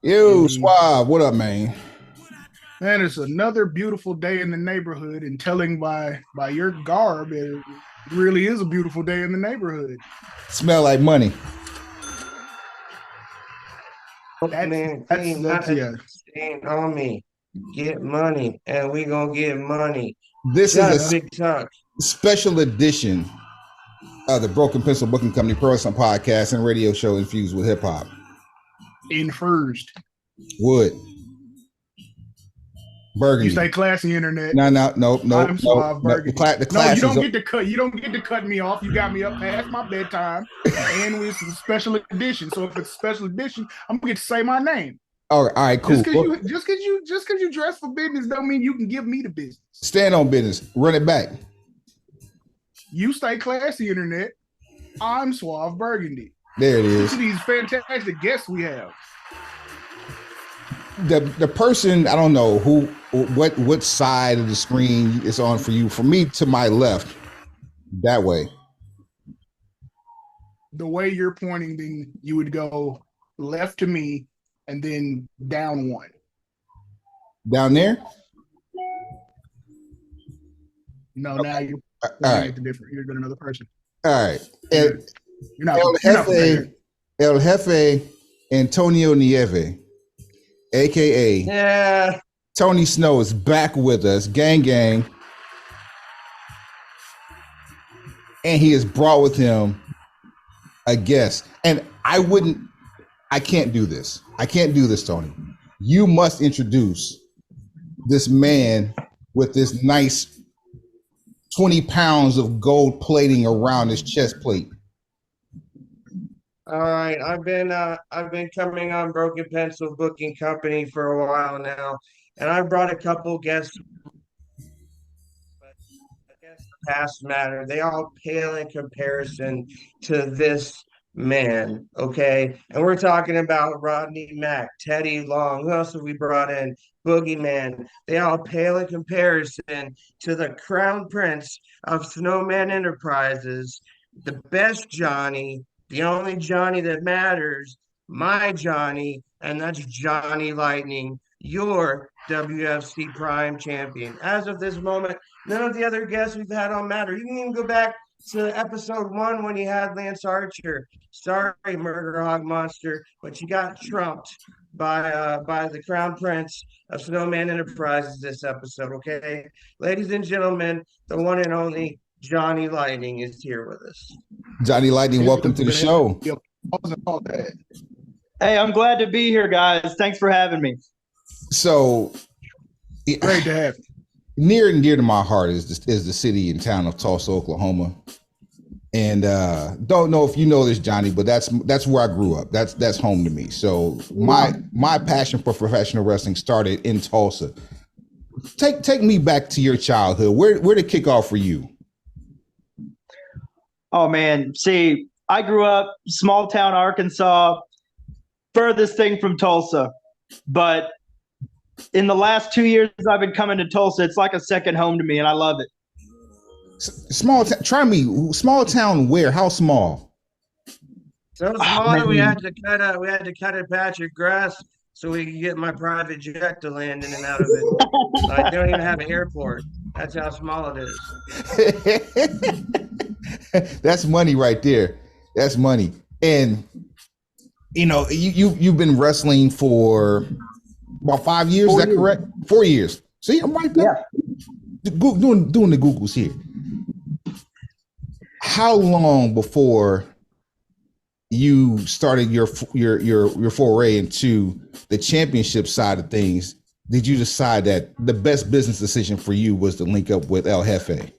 Yo, Indeed. Suave, what up, man? Man, it's another beautiful day in the neighborhood, and telling by your garb, it really is a beautiful day in the neighborhood. Smell like money. That's Man, that's clean that's nothing yeah. staying on me. Get money, and we gonna get money. This is Shut a up, Big Tuck. special edition of the Broken Pencil Booking Company Pro Wrestling Podcast and radio show infused with hip hop. In first, Wood, you Burgundy. stay classy, internet. No, no, no, no, I'm no, suave no. burgundy. The No, you class is don't get to cut. You don't get to cut me off. You got me up past my bedtime, and with some special edition. So if it's a special edition, I'm gonna get to say my name. all right, Just cool. because you dress for business don't mean you can give me the business. Stand on business. Run it back. You stay classy, internet. I'm Suave Burgundy. There it Look is. at these fantastic guests we have. The person I don't know what side of the screen is on for you. For me, to my left, that way. The way you're pointing, then you would go left to me and then down one. Down there. No, Okay. now you're All pointing right. at the different. You're another person. All right. You're, you're not. El You're not Jefe, prepared. El Jefe Antonio Nieve, aka Yeah, Tony Snow, is back with us, gang gang, and he has brought with him a guest. And I can't do this. I can't do this, Tony. You must introduce this man with this nice 20 pounds of gold plating around his chest plate. all right. I've been coming on Broken Pencil Booking Company for a while now, and I brought a couple guests, but I guess the past matter. They all pale in comparison to this man. Okay, and we're talking about Rodney Mack, Teddy Long. Who else have we brought in? Boogeyman. They all pale in comparison to the Crown Prince of Snowman Enterprises, the best Johnny, the only Johnny that matters, my Johnny, and that's Johnny Lightning, your WFC Prime Champion. As of this moment, none of the other guests we've had on matter. You can even go back to episode one when you had Lance Archer. Sorry, Murder Hog Monster, but you got trumped by the Crown Prince of Snowman Enterprises this episode. Okay, ladies and gentlemen, the one and only Johnny Lightning is here with us. Johnny Lightning, welcome to the show. Yep. All that. Hey, I'm glad to be here, guys. Thanks for having me. So, Great to have you. near and dear to my heart is the city and town of Tulsa, Oklahoma. And don't know if you know this, Johnny, but that's where I grew up. That's home to me. So my passion for professional wrestling started in Tulsa. Take me back to your childhood. Where did it kick off for you? Oh man, see, I grew up small town Arkansas, furthest thing from Tulsa. But in the last 2 years I've been coming to Tulsa, it's like a second home to me, and I love it. Small town. Try me. Small town. Where? How small? So Oh, small that we man. had to cut a patch of grass so we could get my private jet to land in and out of it. Like they don't even have an airport. That's how small it is. That's money right there. That's money. And you've been wrestling for about 5 years. Is that correct? 4 years. See, I'm right there. Yeah. Doing the Googles here. How long before you started your foray into the championship side of things did you decide that the best business decision for you was to link up with El Jefe?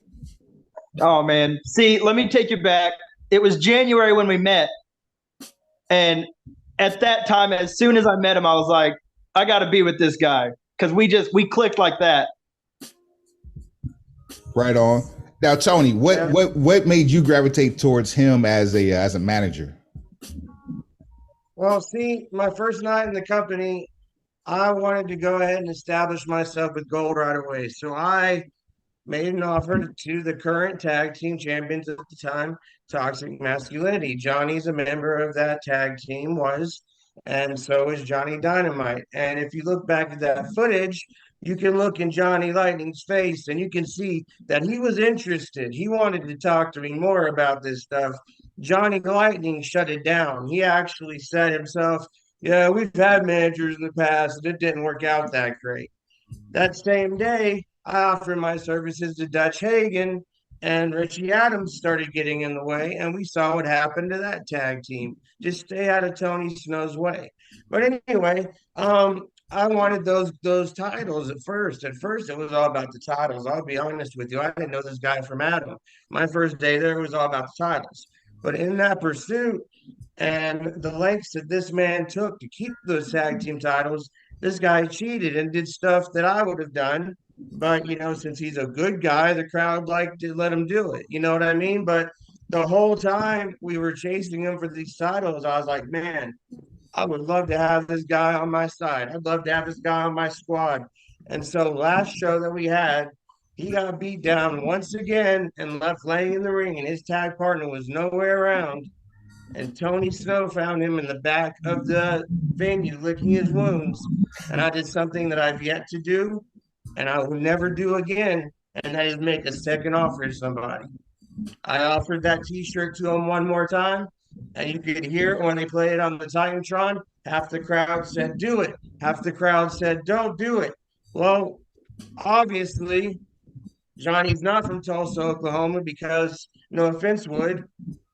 Oh man. See, let me take you back. It was January when we met. And at that time, as soon as I met him, I was like, I gotta be with this guy. Because we clicked like that. Right on. Now, Tony, Yeah. what made you gravitate towards him as a manager? Well, see, my first night in the company, I wanted to go ahead and establish myself with gold right away. So I made an offer to the current tag team champions at the time, Toxic Masculinity. Johnny's a member of that tag team, was, and so is Johnny Dynamite. And if you look back at that footage, you can look in Johnny Lightning's face and you can see that he was interested. He wanted to talk to me more about this stuff. Johnny Lightning shut it down. He actually said himself, "Yeah, we've had managers in the past and it didn't work out that great." That same day, I offered my services to Dutch Hagen, and Richie Adams started getting in the way, and we saw what happened to that tag team. Just stay out of Tony Snow's way. But anyway, I wanted those titles at first. At first, it was all about the titles. I'll be honest with you. I didn't know this guy from Adam. My first day there was all about the titles. But in that pursuit, and the lengths that this man took to keep those tag team titles, this guy cheated and did stuff that I would have done. But, since he's a good guy, the crowd liked to let him do it. You know what I mean? But the whole time we were chasing him for these titles, I was like, man, I would love to have this guy on my side. I'd love to have this guy on my squad. And so last show that we had, he got beat down once again and left laying in the ring, and his tag partner was nowhere around. And Tony Snow found him in the back of the venue licking his wounds. And I did something that I've yet to do and I will never do again. And that is make a second offer to somebody. I offered that t-shirt to him one more time. And you could hear it when they played it on the Titantron. Half the crowd said, do it. Half the crowd said, don't do it. Well, obviously, Johnny's not from Tulsa, Oklahoma, because no offense, Wood,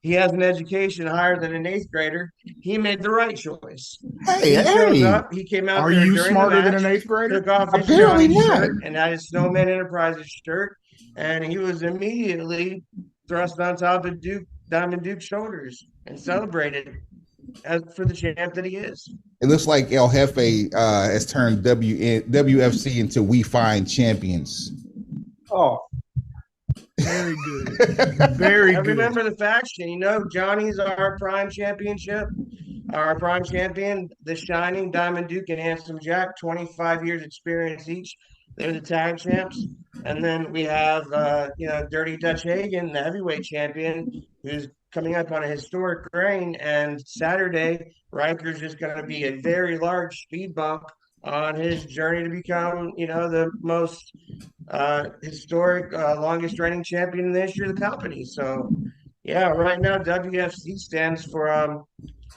he has an education higher than an eighth grader. He made the right choice. Hey, he shows up. He came out Are there you during smarter the match, than an eighth grader? took off his Apparently Johnny not. shirt and had his Snowman Enterprises shirt, and he was immediately thrust on top of Diamond Duke's shoulders and celebrated as for the champ that he is. It looks like El Jefe has turned WFC into We Find Champions. Oh, very good. Very I good. remember the faction. Johnny's our prime championship, our prime champion, the Shining, Diamond Duke, and Handsome Jack, 25 years experience each. They're the tag champs. And then we have, Dirty Dutch Hagen, the heavyweight champion, who's coming up on a historic reign. And Saturday, Riker's just going to be a very large speed bump on his journey to become, the most historic, longest reigning champion in the history of the company. So, yeah, right now WFC stands for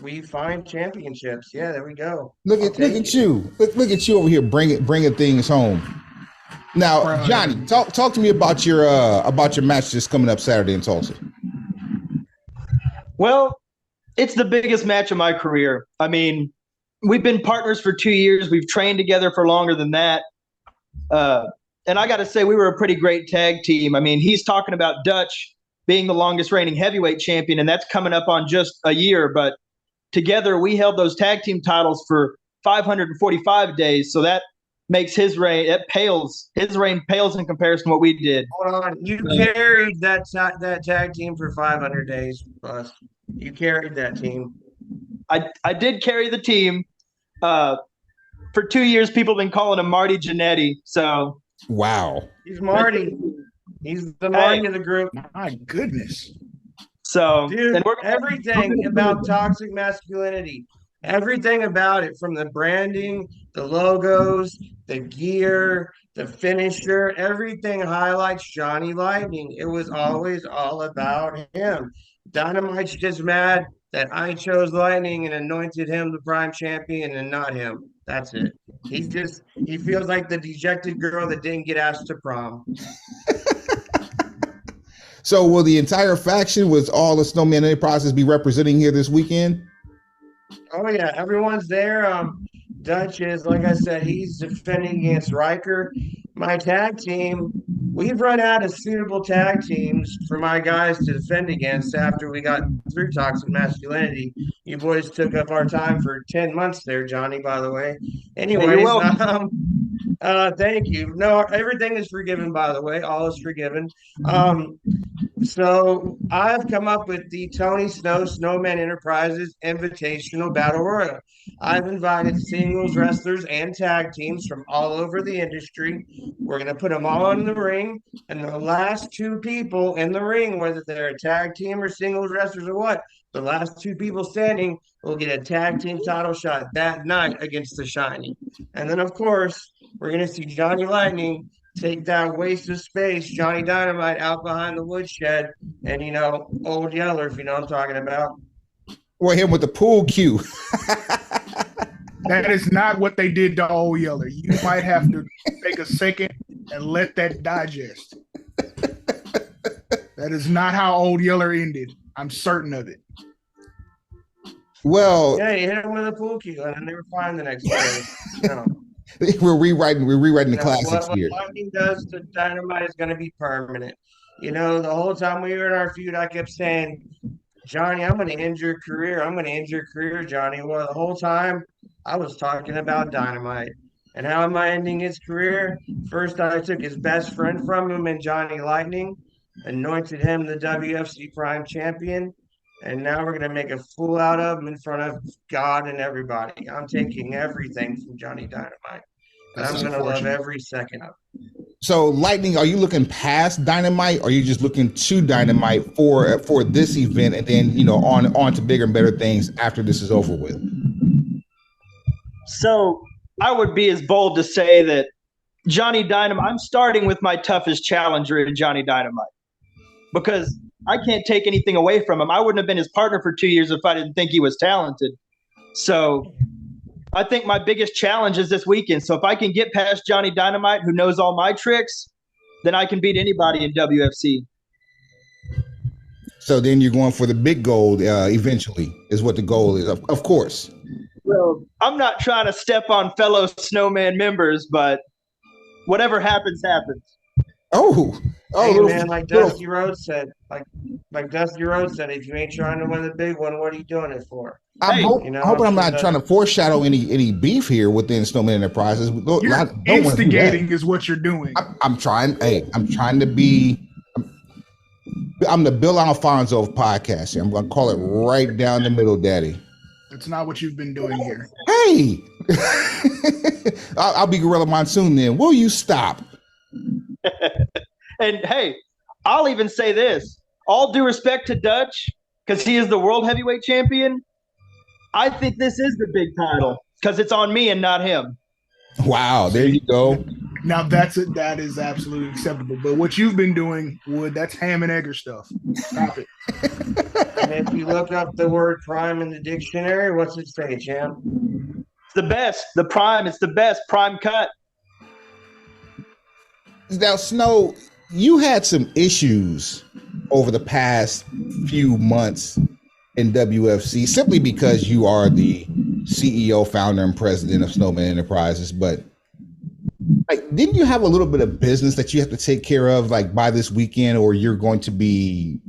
We Find Championships. Yeah, there we go. Look at you. Look at you over here bringing things home. Now, Johnny, talk to me about your match that's coming up Saturday in Tulsa. Well, it's the biggest match of my career. I mean, we've been partners for 2 years. We've trained together for longer than that. And I got to say, we were a pretty great tag team. I mean, he's talking about Dutch being the longest reigning heavyweight champion, and that's coming up on just a year. But together, we held those tag team titles for 545 days. So that makes his reign pales in comparison to what we did. Hold on, you carried that tag team for 500 days plus. You carried that team. I did carry the team. For 2 years, people have been calling him Marty Jannetty. So wow, he's Marty. He's the Marty of the group. My goodness. So, dude, everything about toxic masculinity, everything about it, from the branding, the logos, the gear, the finisher, everything highlights Johnny Lightning. It was always all about him. Dynamite's just mad that I chose Lightning and anointed him the prime champion and not him. That's it. He feels like the dejected girl that didn't get asked to prom. So will the entire faction with all the Snowman Enterprises be representing here this weekend? Oh yeah, everyone's there. Dutch is, like I said, he's defending against Riker. My tag team, we've run out of suitable tag teams for my guys to defend against after we got through toxic masculinity. You boys took up our time for 10 months there, Johnny, by the way. Anyways, thank you. No, everything is forgiven, by the way. All is forgiven. So I've come up with the Tony Snow Snowman Enterprises Invitational Battle Royal. I've invited singles wrestlers and tag teams from all over the industry. We're going to put them all in the ring, and the last two people in the ring, whether they're a tag team or singles wrestlers or what, the last two people standing will get a tag team title shot that night against the Shiny. And then, of course, we're going to see Johnny Lightning take that waste of space, Johnny Dynamite, out behind the woodshed, and Old Yeller, if you know what I'm talking about. Or him with the pool cue. That is not what they did to Old Yeller. You might have to take a second and let that digest. That is not how Old Yeller ended. I'm certain of it. Well, yeah, he hit him with a pool cue, and then they were fine the next day. No. We're rewriting the classics what here. Lightning does to Dynamite is going to be permanent. The whole time we were in our feud, I kept saying, Johnny, I'm going to end your career. I'm going to end your career, Johnny. Well, the whole time I was talking about Dynamite. And how am I ending his career? First, I took his best friend from him in Johnny Lightning, anointed him the WFC Prime Champion, and now we're going to make a fool out of him in front of God and everybody. I'm taking everything from Johnny Dynamite, and I'm going to love every second of it. So, Lightning, are you looking past Dynamite, or are you just looking to Dynamite for this event, and then on to bigger and better things after this is over with? So I would be as bold to say that Johnny Dynamite, I'm starting with my toughest challenger in Johnny Dynamite, because I can't take anything away from him. I wouldn't have been his partner for 2 years if I didn't think he was talented. So I think my biggest challenge is this weekend. So if I can get past Johnny Dynamite, who knows all my tricks, then I can beat anybody in WFC. So then you're going for the big gold eventually, is what the goal is, of course. Well, I'm not trying to step on fellow Snowman members, but whatever happens, happens. Hey, man, like Dusty Rhodes said, if you ain't trying to win the big one, what are you doing it for? I hope I'm not trying to foreshadow any beef here within Snowman Enterprises. You're instigating is what you're doing. I'm trying to be. I'm the Bill Alfonso of podcasting. I'm going to call it right down the middle, Daddy. That's not what you've been doing here. Hey, I'll be Gorilla Monsoon then. Will you stop? And hey, I'll even say this. All due respect to Dutch, because he is the world heavyweight champion, I think this is the big title because it's on me and not him. Wow, there you go. Now that is absolutely acceptable. But what you've been doing, Wood, that's ham and egger stuff. Stop it. And if you look up the word prime in the dictionary, what's it say, champ? It's the best. The prime. It's the best. Prime cut. Now, Snow, you had some issues over the past few months in WFC simply because you are the CEO, founder, and president of Snowman Enterprises. But didn't you have a little bit of business that you have to take care of by this weekend, or you're going to be,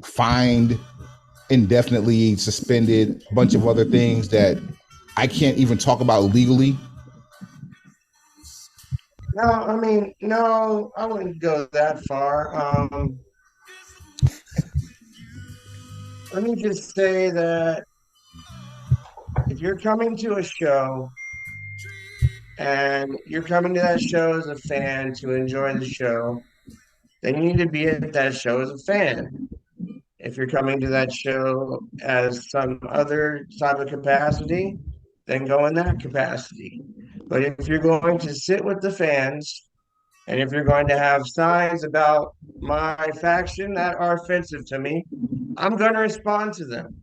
fined, indefinitely suspended, a bunch of other things that I can't even talk about legally? No, I wouldn't go that far. Let me just say that if you're coming to a show and you're coming to that show as a fan to enjoy the show, then you need to be at that show as a fan. If you're coming to that show as some other type of capacity, then go in that capacity. But if you're going to sit with the fans, and if you're going to have signs about my faction that are offensive to me, I'm going to respond to them.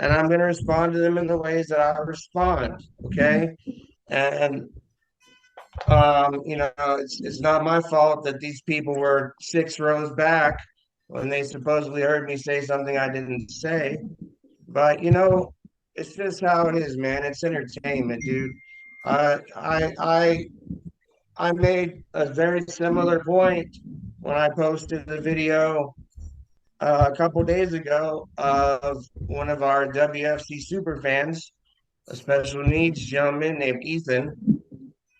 And I'm going to respond to them in the ways that I respond, okay? And, it's not my fault that these people were 6 rows back when they supposedly heard me say something I didn't say. But, it's just how it is, man. It's entertainment, dude. I made a very similar point when I posted the video a couple days ago of one of our WFC super fans, a special needs gentleman named Ethan,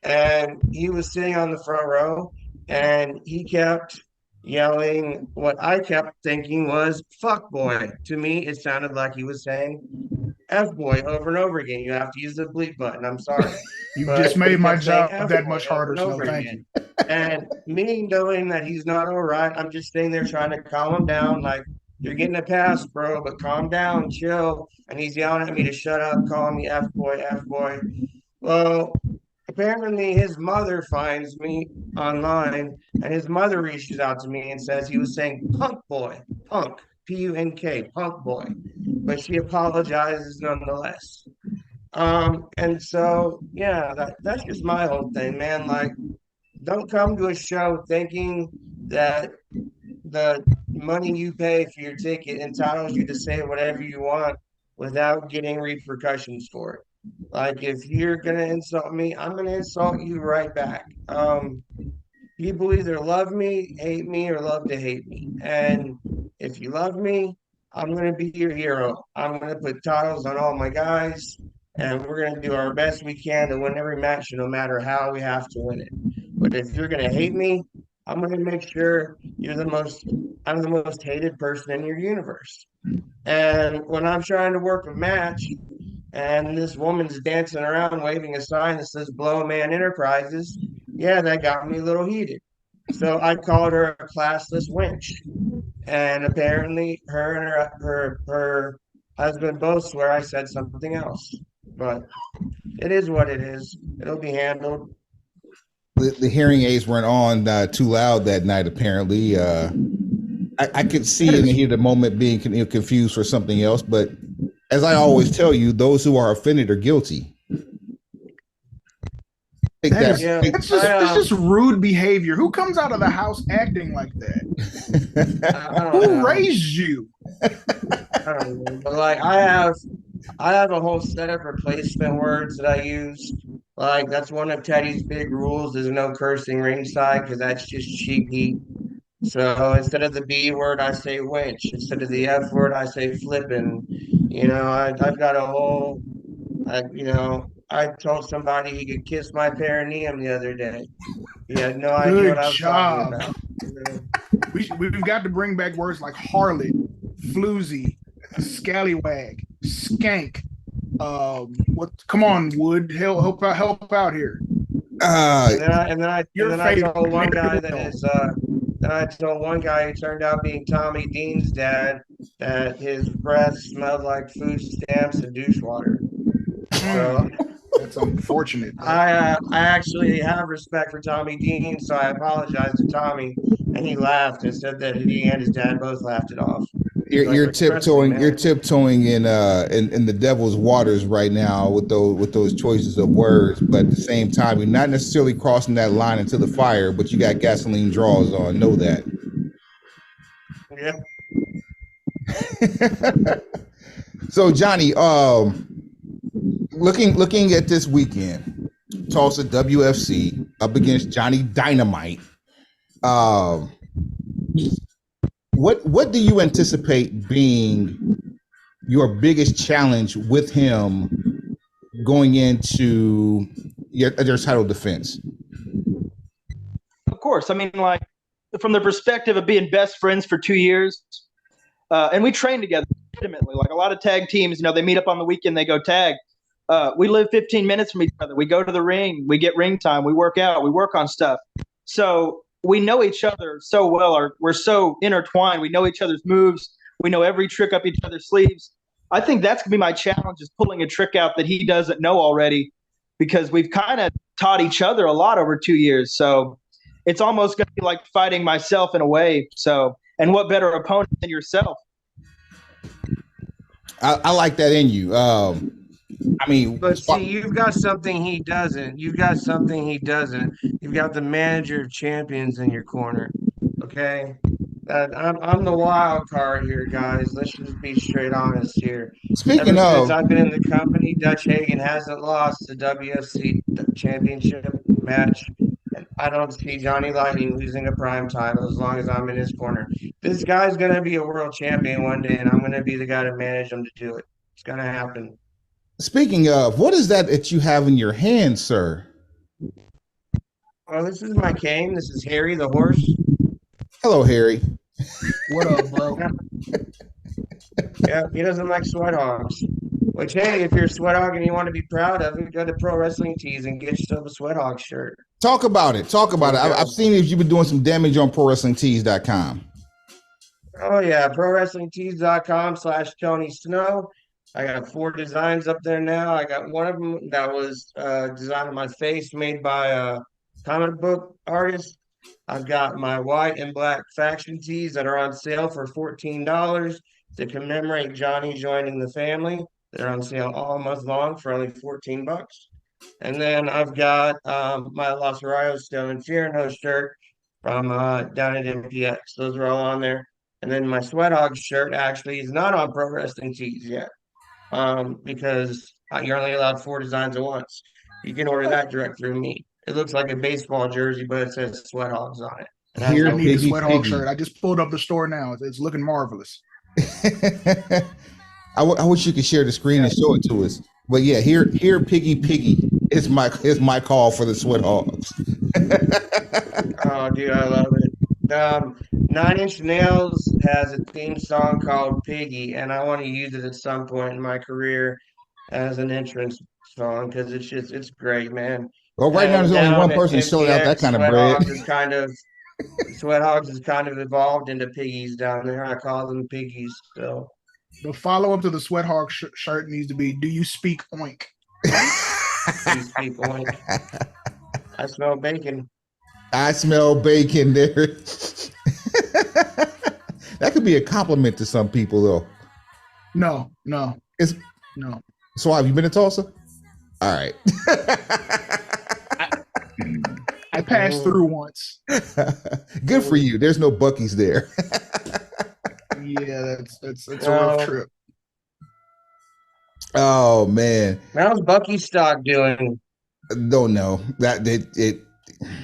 and he was sitting on the front row, and he kept yelling what I kept thinking was fuck boy. To me, it sounded like he was saying F boy over and over again. You have to use the bleep button. I'm sorry. You've just But he made my kept saying job F that boy much over harder, and Snow. over Thank again. you. And me knowing that he's not all right, I'm just sitting there trying to calm him down, like, you're getting a pass, bro, but calm down, chill. And he's yelling at me to shut up, calling me F boy, F boy. Well, apparently his mother finds me online, and his mother reaches out to me and says he was saying punk boy, punk, Punk, punk boy. But she apologizes nonetheless. And so yeah, that's just my whole thing, man. Like, don't come to a show thinking that the money you pay for your ticket entitles you to say whatever you want without getting repercussions for it. Like, if you're gonna insult me, I'm gonna insult you right back. People either love me, hate me, or love to hate me. And if you love me, I'm going to be your hero. I'm going to put titles on all my guys, and we're going to do our best we can to win every match, no matter how we have to win it. But if you're going to hate me, I'm going to make sure I'm the most hated person in your universe. And when I'm trying to work a match, and this woman's dancing around waving a sign that says Blow Man Enterprises, yeah, that got me a little heated. So I called her a classless wench. And apparently her and her husband both swear I said something else. But it is what it is. It'll be handled. The hearing aids weren't on too loud that night. Apparently, I could see in the heat of the moment being confused for something else. But as I always tell you, those who are offended are guilty. That's Yeah, just rude behavior. Who comes out of the house acting like that? I don't Who know. raised you? I don't know. But like, I have a whole set of replacement words that I use. Like, that's one of Teddy's big rules: is no cursing ringside, because that's just cheap heat. So instead of the B word, I say winch. Instead of the F word, I say flipping. I've got a whole, I told somebody he could kiss my perineum the other day. He had no idea what Good I was talking job. about. We've got to bring back words like harlot, floozy, scallywag, skank. What? Come on, Wood, help out here. And Your then I favorite, told one Mary guy Will. then I told one guy who turned out being Tommy Dean's dad that his breath smelled like food stamps and douche water. So That's unfortunate. I actually have respect for Tommy Dean, so I apologized to Tommy, and he laughed and said that he and his dad both laughed it off. He's like, You're but trust me, tiptoeing. You're man. tiptoeing in the devil's waters right now with those choices of words. But at the same time, you're not necessarily crossing that line into the fire. But you got gasoline draws on. Know that. Yeah. So Johnny, looking at this weekend, Tulsa WFC up against Johnny Dynamite. Um, what do you anticipate being your biggest challenge with him going into your title defense? Of course. I mean, like, from the perspective of being best friends for 2 years, and we train together legitimately. Like a lot of tag teams, they meet up on the weekend, they go tag. We live 15 minutes from each other. We go to the ring, we get ring time, we work out, we work on stuff. So we know each other so well, or we're so intertwined. We know each other's moves. We know every trick up each other's sleeves. I think that's gonna be my challenge, is pulling a trick out that he doesn't know already, because we've kind of taught each other a lot over 2 years. So it's almost gonna be like fighting myself in a way. So, and what better opponent than yourself? I like that in you. I mean, But see, you've got something he doesn't. You've got something he doesn't. You've got the manager of champions in your corner. Okay. I'm the wild card here, guys. Let's just be straight honest here. Ever speaking since of, I've been in the company, Dutch Hagen hasn't lost the WFC championship match. And I don't see Johnny Lightning losing a prime title as long as I'm in his corner. This guy's going to be a world champion one day, and I'm going to be the guy to manage him to do it. It's going to happen. what is that you have in your hand, sir? Well, this is my cane. This is Harry the horse. Hello, Harry. What up, bro? Yeah, he doesn't like sweat hogs. Which, hey, if you're a sweat hog and you want to be proud of it, go to Pro Wrestling Tees and get yourself a sweat hog shirt. Talk about it. Talk There about it. you I've go. seen if you've been doing some damage on ProWrestlingTees.com. Oh yeah, ProWrestlingTees.com/Tony Snow. I got 4 designs up there now. I got one of them that was designed on my face, made by a comic book artist. I've got my white and black faction tees that are on sale for $14 to commemorate Johnny joining the family. They're on sale all month long for only 14 bucks. And then I've got my Los Rayos Stone and Fear shirt from down at MPX. Those are all on there. And then my Sweat Hog shirt actually is not on Pro Wrestling Tees yet, because you're only allowed 4 designs at once. You can order that direct through me. It looks like a baseball jersey, but it says Sweat Hogs on it. It has Here, I no need the piggy, Sweat Hog piggy. shirt. I just pulled up the store now. It's looking marvelous. I wish you could share the screen and show it to us. But yeah, here, piggy, piggy is my call for the sweat hogs. Oh, dude, I love it. 9 Inch Nails has a theme song called Piggy, and I want to use it at some point in my career as an entrance song because it's great, man. Well, right now And there's only down one at person selling out that MPX, kind of bread. Sweat Hogs is kind of evolved into piggies down there. I call them piggies. So The follow up to the Sweat Hog shirt needs to be: Do you speak oink? you speak oink. I smell bacon. I smell bacon there. That could be a compliment to some people, though. No. It's No. so. Have you been to Tulsa? All right. I passed through once. Good for you. There's no Buc-ee's there. Yeah, that's a rough trip. Oh man, How's Bucky stock doing? don't know that it.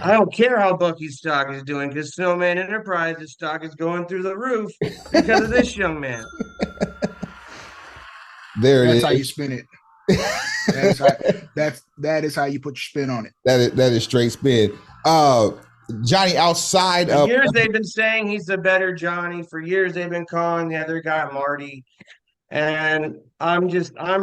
I don't care how Bucky's stock is doing because Snowman Enterprises stock is going through the roof because of this young man. There it That's is. how you spin it. That is how you put your spin on it. That is straight spin. Johnny, outside For of years they've been saying he's the better Johnny. For years they've been calling the other guy Marty. And I'm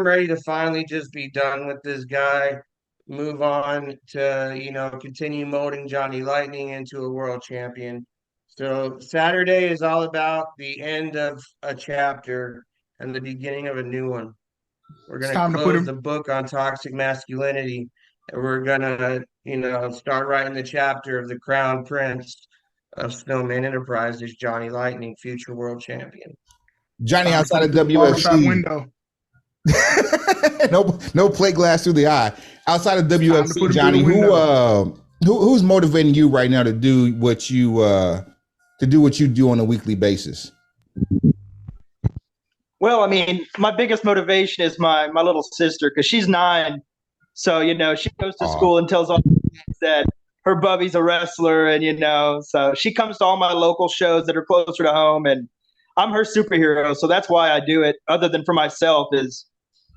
ready to finally just be done with this guy, move on to, continue molding Johnny Lightning into a world champion. So Saturday is all about the end of a chapter and the beginning of a new one. We're It's going to time to put close him. the book on toxic masculinity. And we're going to, start writing the chapter of the crown prince of Snowman Enterprises, Johnny Lightning, future world champion. Johnny Time to outside put of him through the barbershop WFC. window. No plate glass through the eye. Outside of Time to put WFC, him Johnny, through the who's motivating you right now to do what you do on a weekly basis? Well, I mean, my biggest motivation is my little sister because she's 9. So, she goes to school and tells all the kids that her bubby's a wrestler. And, so she comes to all my local shows that are closer to home. And I'm her superhero. So that's why I do it, other than for myself, is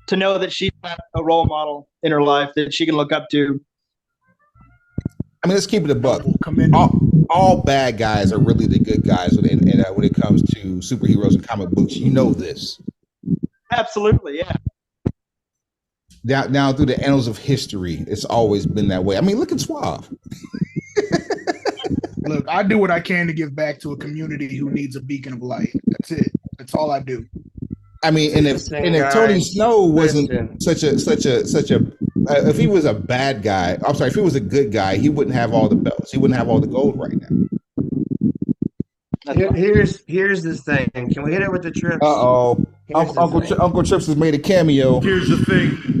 to know that she's a role model in her life that she can look up to. I mean, let's keep it a buck. Commendable. All bad guys are really the good guys when it comes to superheroes and comic books. You know this. Absolutely, yeah. Down through the annals of history, it's always been that way. I mean, look at Suave. Look, I do what I can to give back to a community who needs a beacon of light. That's it. That's all I do. I mean, and if Tony Snow wasn't such a if he was a bad guy, I'm sorry, if he was a good guy, he wouldn't have all the belts. He wouldn't have all the gold right now. Here's the thing. Can we hit it with the trips? Uncle Trips has made a cameo. Here's the thing.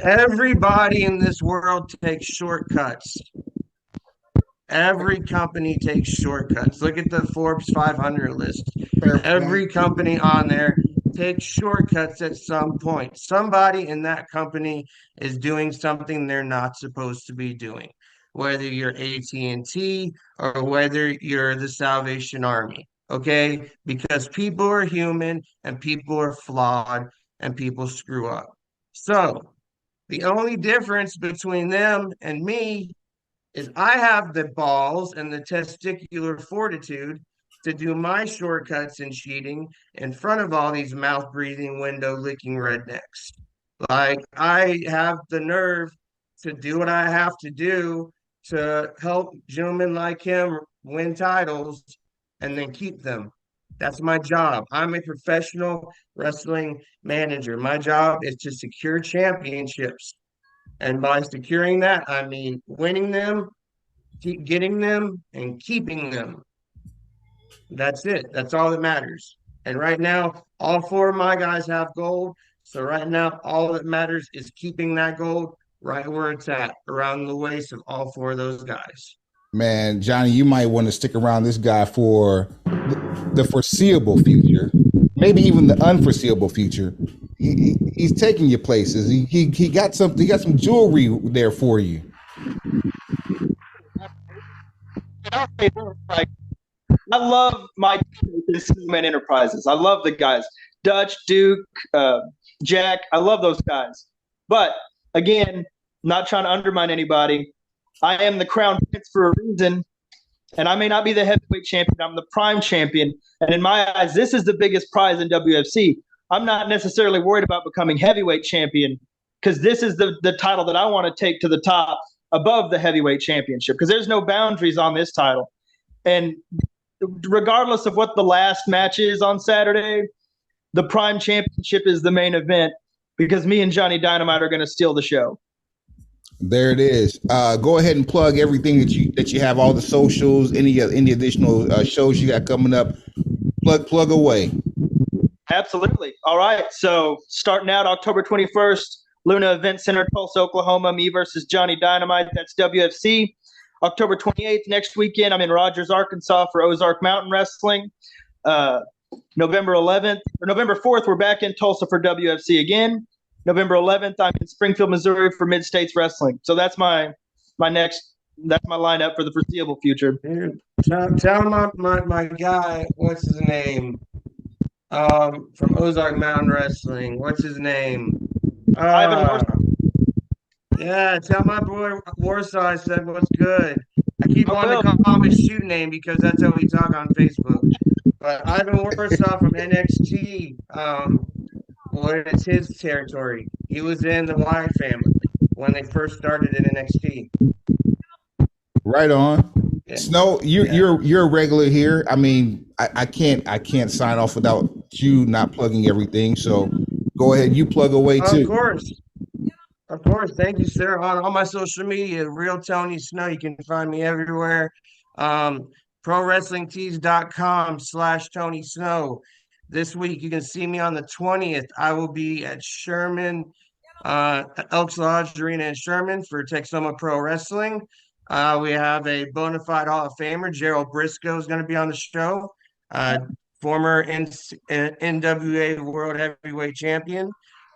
Everybody in this world takes shortcuts. Every company takes shortcuts. Look at the Forbes 500 list. Every company on there takes shortcuts at some point. Somebody in that company is doing something they're not supposed to be doing. Whether you're AT&T or whether you're the Salvation Army, okay? Because people are human and people are flawed and people screw up. So the only difference between them and me is I have the balls and the testicular fortitude to do my shortcuts and cheating in front of all these mouth breathing, window licking rednecks. Like, I have the nerve to do what I have to do to help gentlemen like him win titles and then keep them. That's my job. I'm a professional wrestling manager. My job is to secure championships. And by securing that, I mean winning them, keep getting them, and keeping them. That's it. That's all that matters. And right now, all four of my guys have gold. So right now, all that matters is keeping that gold right where it's at, around the waist of all four of those guys. Man, Johnny, you might want to stick around this guy for the foreseeable future, maybe even the unforeseeable future. He's taking you places. He got something. He got some jewelry there for you. Like, I love my Man Enterprises. I love the guys, Dutch, Duke, Jack. I love those guys. But again, not trying to undermine anybody. I am the crown prince for a reason, and I may not be the heavyweight champion. I'm the prime champion, and in my eyes, this is the biggest prize in WFC. I'm not necessarily worried about becoming heavyweight champion because this is the title that I want to take to the top above the heavyweight championship because there's no boundaries on this title. And regardless of what the last match is on Saturday, the prime championship is the main event because me and Johnny Dynamite are going to steal the show. There it is. Go ahead and plug everything that you have, all the socials, any additional shows you got coming up. Plug away. Absolutely. All right. So starting out October 21st, Luna Event Center, Tulsa, Oklahoma, me versus Johnny Dynamite. That's WFC. October 28th, next weekend, I'm in Rogers, Arkansas for Ozark Mountain Wrestling. November 11th or November 4th, we're back in Tulsa for WFC again. November 11th, I'm in Springfield, Missouri for Mid-States Wrestling. So that's my lineup for the foreseeable future. Dude, tell my guy, what's his name? From Ozark Mountain Wrestling. What's his name? Ivan Warsaw. Yeah, tell my boy Warsaw I said what's good. I keep wanting to call him his shoe name because that's how we talk on Facebook. But Ivan Warsaw from NXT, well, it's his territory. He was in the Wyatt family when they first started in NXT. Right on. Yeah. Snow, you're a regular here. I mean, I can't sign off without you not plugging everything. So go ahead, you plug away too. Of course. Thank you, sir. On all my social media, Real Tony Snow. You can find me everywhere. ProWrestlingTees.com/Tony Snow. This week, you can see me on the 20th. I will be at Sherman, Elks Lodge Arena in Sherman for Texoma Pro Wrestling. We have a bona fide Hall of Famer, Gerald Briscoe, is going to be on the show. Former NWA World Heavyweight Champion.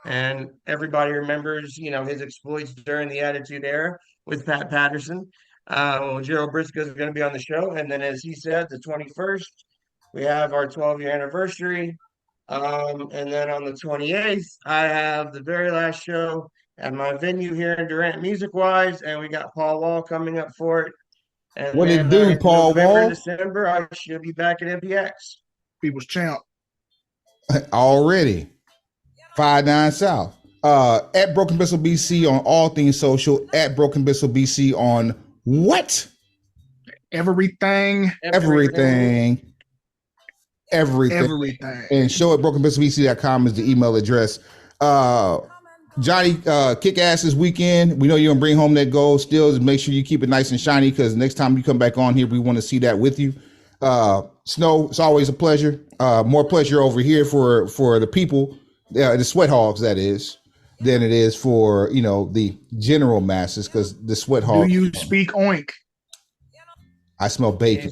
And everybody remembers, his exploits during the Attitude Era with Pat Patterson. Gerald Briscoe is going to be on the show. And then, as he said, the 21st, we have our 12-year anniversary. And then on the 28th, I have the very last show at my venue here in Durant, music-wise. And we got Paul Wall coming up for it. And what then, did Paul Wall? December, I should be back at MPX. People's champ. Already. 59 South. At Broken Pistol BC on all things social. At Broken Pistol BC on what? Everything. And show at brokenpistolbc.com is the email address. Johnny, kick ass this weekend. We know you're gonna bring home that gold still. Make sure you keep it nice and shiny because next time you come back on here, we want to see that with you. Snow, it's always a pleasure. More pleasure over here for the people. The sweat hogs, that is, than it is for the general masses because the sweat hogs. Do you speak oink? I smell bacon.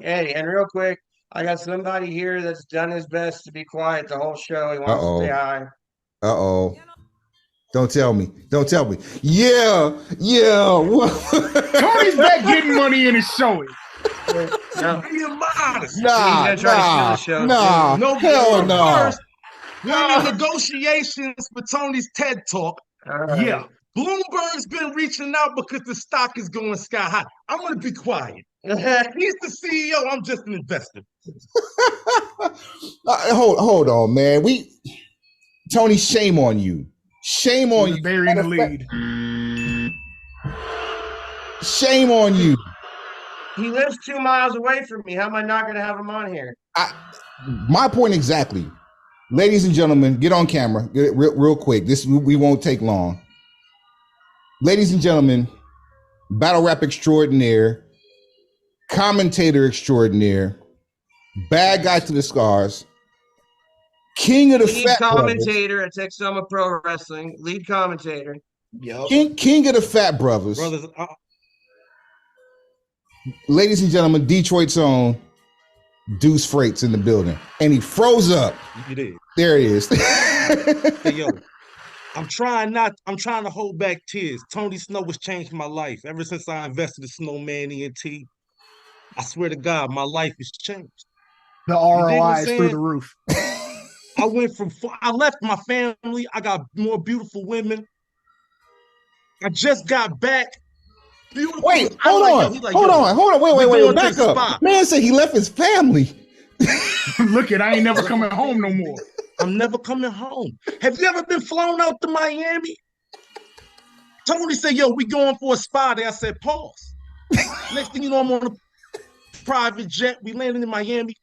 Hey, and real quick, I got somebody here that's done his best to be quiet the whole show. He wants to say hi. Don't tell me. Yeah. Tony's back getting money in his showing. No. Nah. Hell no. We're in negotiations for Tony's TED Talk. Yeah. Bloomberg's been reaching out because the stock is going sky high. I'm going to be quiet. He's the CEO. I'm just an investor. Hold on, man. Tony, shame on you. Shame on you. Burying the lead. Shame on you. He lives 2 miles away from me. How am I not going to have him on here? My point exactly. Ladies and gentlemen, get on camera. Get it real quick. We won't take long. Ladies and gentlemen, battle rap extraordinaire, commentator extraordinaire, bad guy to the scars, king of the lead fat commentator at Texoma Pro Wrestling. Lead commentator. Yep. King of the fat brothers. Ladies and gentlemen, Detroit's own Deuce Freight's in the building, and he froze up. You did. There it is. Hey, yo, I'm trying to hold back tears. Tony Snow has changed my life. Ever since I invested in Snowman ENT, I swear to God, my life has changed. The ROI is through the roof. I left my family. I got more beautiful women. I just got back. Beautiful. Wait, hold on. Wait, back up. Spa. Man said he left his family. Look I ain't never coming home no more. I'm never coming home. Have you ever been flown out to Miami? Tony said, yo, we going for a spa day. I said, pause. Next thing you know, I'm on a private jet. We landed in Miami.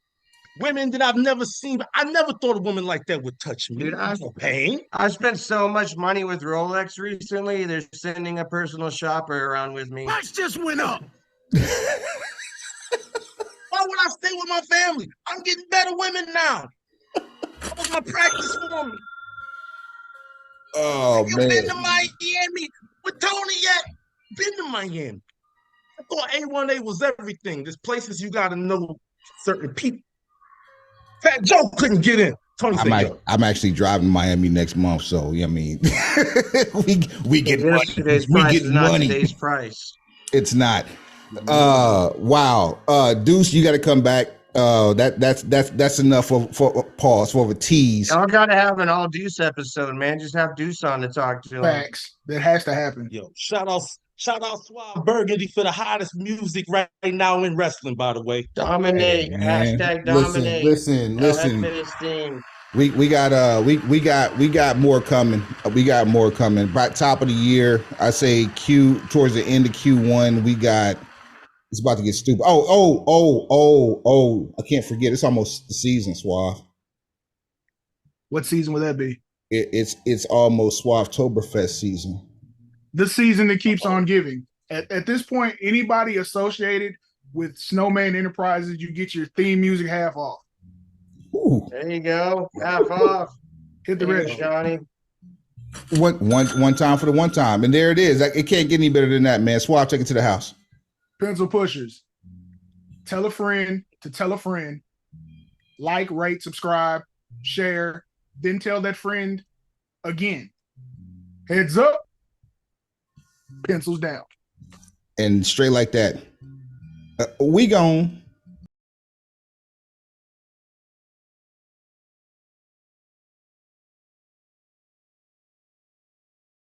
Women that I've never seen, but I never thought a woman like that would touch me. Dude, pain. I spent so much money with Rolex recently. They're sending a personal shopper around with me. Price just went up. Why would I stay with my family? I'm getting better women now. That was my practice for me. Oh, Have you man. been to Miami with Tony yet? Been to Miami. I thought A1A was everything. There's places you got to know certain people. Fat Joe couldn't get in. Tony said, I'm actually driving to Miami next month, so I mean, we get money. Today's We price get is not money. today's price. It's not. Wow. Deuce, you got to come back. That's enough for pause for a tease. Y'all gotta have an all Deuce episode, man. Just have Deuce on to talk to him. Facts. That has to happen. Yo, shout out Swab Burgundy for the hottest music right now in wrestling, by the way. Dominate. Man. Hashtag dominate. Listen. Esteem. We got more coming. We got more coming. By top of the year, I say towards the end of Q1, it's about to get stupid. I can't forget. It's almost the season, Suave. What season would that be? It's almost Suavetoberfest season. The season that keeps on giving. At this point, anybody associated with Snowman Enterprises, you get your theme music half off. Ooh. There you go. Half off. Hit the register, Johnny. One time for the one time, and there it is. It can't get any better than that, man. Suave, take it to the house. Pencil pushers. Tell a friend to tell a friend. Like, rate, subscribe, share. Then tell that friend again. Heads up. Pencils down. And straight like that. We gone.